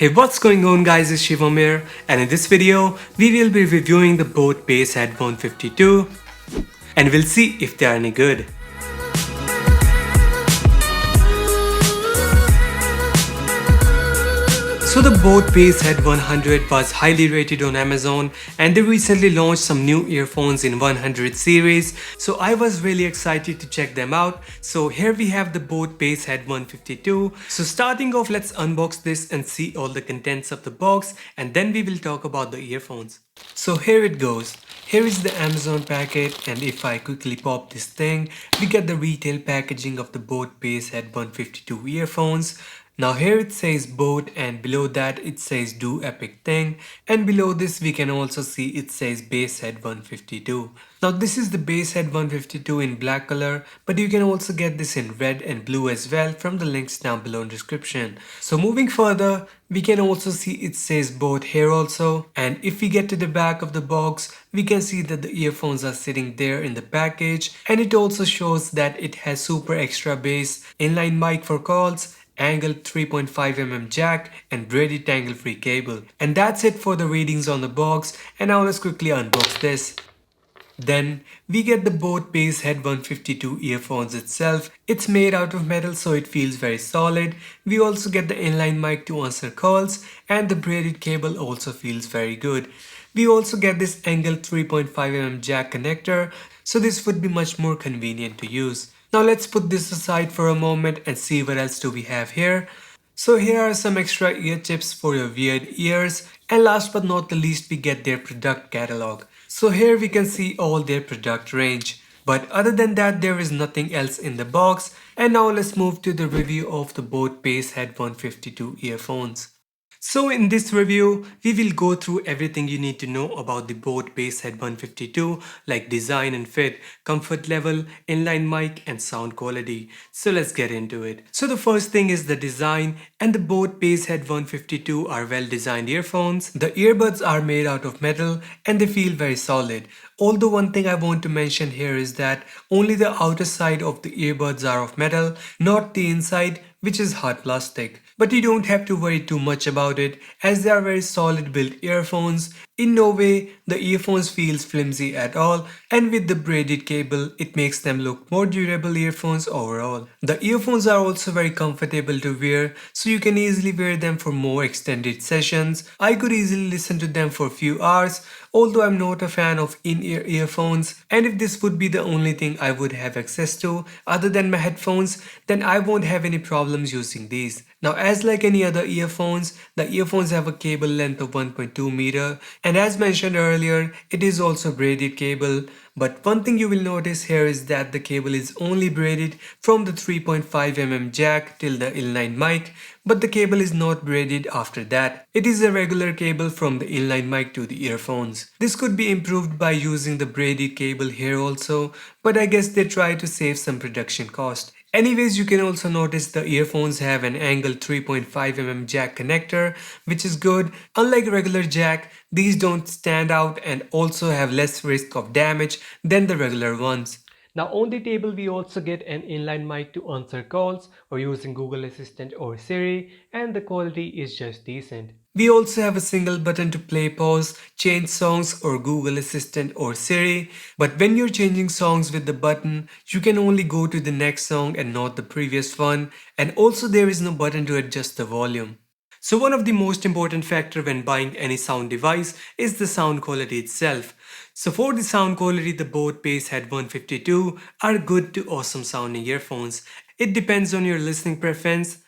Hey, what's going on guys, it's Shivam here, and in this video we will be reviewing the Boat Basshead 152 and we'll see if they are any good. So the Boat Basshead 100 was highly rated on Amazon and they recently launched some new earphones in 100 series. So I was really excited to check them out. So here we have the Boat Basshead 152. So starting off, let's unbox this and see all the contents of the box, and then we will talk about the earphones. So here it goes. Here is the Amazon packet, and if I quickly pop this thing, we get the retail packaging of the Boat Basshead 152 earphones. Now here it says Boat, and below that it says Do Epic Thing, and below this we can also see it says Basshead 152. Now this is the Basshead 152 in black color, but you can also get this in red and blue as well from the links down below in description. So moving further, we can also see it says Boat here also, and if we get to the back of the box, we can see that the earphones are sitting there in the package, and it also shows that it has super extra bass, inline mic for calls, angled 3.5mm jack, and braided tangle-free cable. And that's it for the readings on the box, and now let's quickly unbox this. Then we get the Boat Basshead 152 earphones itself. It's made out of metal, so it feels very solid. We also get the inline mic to answer calls, and the braided cable also feels very good. We also get this angled 3.5mm jack connector, so this would be much more convenient to use. Now let's put this aside for a moment and see what else do we have here. So here are some extra ear tips for your weird ears, and last but not the least we get their product catalog. So here we can see all their product range. But other than that, there is nothing else in the box. And now let's move to the review of the Boat Basshead 152 earphones. So in this review, we will go through everything you need to know about the Boat Basshead 152, like design and fit, comfort level, inline mic, and sound quality. So let's get into it. So the first thing is the design, and the Boat Basshead 152 are well designed earphones. The earbuds are made out of metal and they feel very solid. Although one thing I want to mention here is that only the outer side of the earbuds are of metal, not the inside, which is hard plastic. But you don't have to worry too much about it, as they are very solid built earphones. In no way the earphones feels flimsy at all, and with the braided cable it makes them look more durable earphones overall. The earphones are also very comfortable to wear, so you can easily wear them for more extended sessions. I could easily listen to them for a few hours, although I'm not a fan of in-ear earphones, and if this would be the only thing I would have access to other than my headphones, then I won't have any problems using these. Now as like any other earphones, the earphones have a cable length of 1.2 meter, and as mentioned earlier, it is also braided cable. But one thing you will notice here is that the cable is only braided from the 3.5mm jack till the inline mic, but the cable is not braided after that. It is a regular cable from the inline mic to the earphones. This could be improved by using the braided cable here also, but I guess they try to save some production cost. Anyways, you can also notice the earphones have an angled 3.5mm jack connector, which is good. Unlike regular jack, these don't stand out and also have less risk of damage than the regular ones. Now on the table we also get an inline mic to answer calls or using Google Assistant or Siri, and the quality is just decent. We also have a single button to play, pause, change songs or Google Assistant or Siri, but when you're changing songs with the button, you can only go to the next song and not the previous one, and also there is no button to adjust the volume. So one of the most important factor when buying any sound device is the sound quality itself. So for the sound quality, the Boat Basshead 152 are good to awesome sounding earphones. It depends on your listening preference.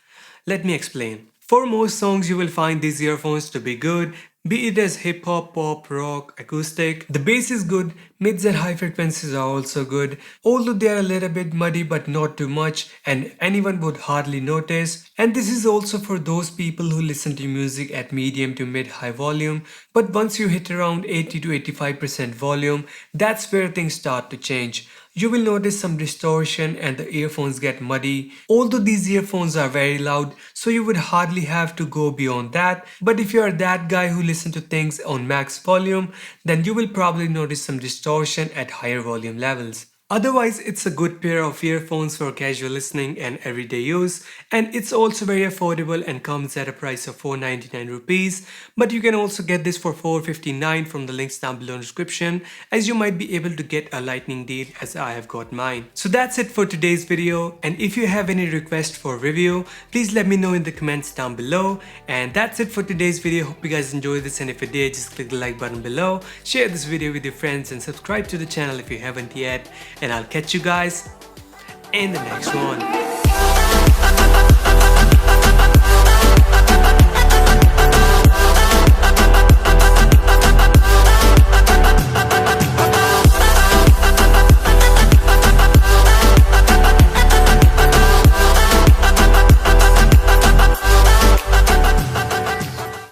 Let me explain. For most songs you will find these earphones to be good, be it as hip hop, pop, rock, acoustic. The bass is good, mids and high frequencies are also good, although they are a little bit muddy but not too much and anyone would hardly notice. And this is also for those people who listen to music at medium to mid high volume, but once you hit around 80 to 85% volume, that's where things start to change. You will notice some distortion and the earphones get muddy. Although these earphones are very loud, so you would hardly have to go beyond that. But if you are that guy who listens to things on max volume, then you will probably notice some distortion at higher volume levels. Otherwise, it's a good pair of earphones for casual listening and everyday use, and it's also very affordable and comes at a price of 499 rupees. But you can also get this for 459 from the links down below in the description, as you might be able to get a lightning deal as I have got mine. So that's it for today's video, and if you have any request for review, please let me know in the comments down below. And that's it for today's video. Hope you guys enjoyed this, and if you did, just click the like button below, share this video with your friends, and subscribe to the channel if you haven't yet. And I'll catch you guys in the next one.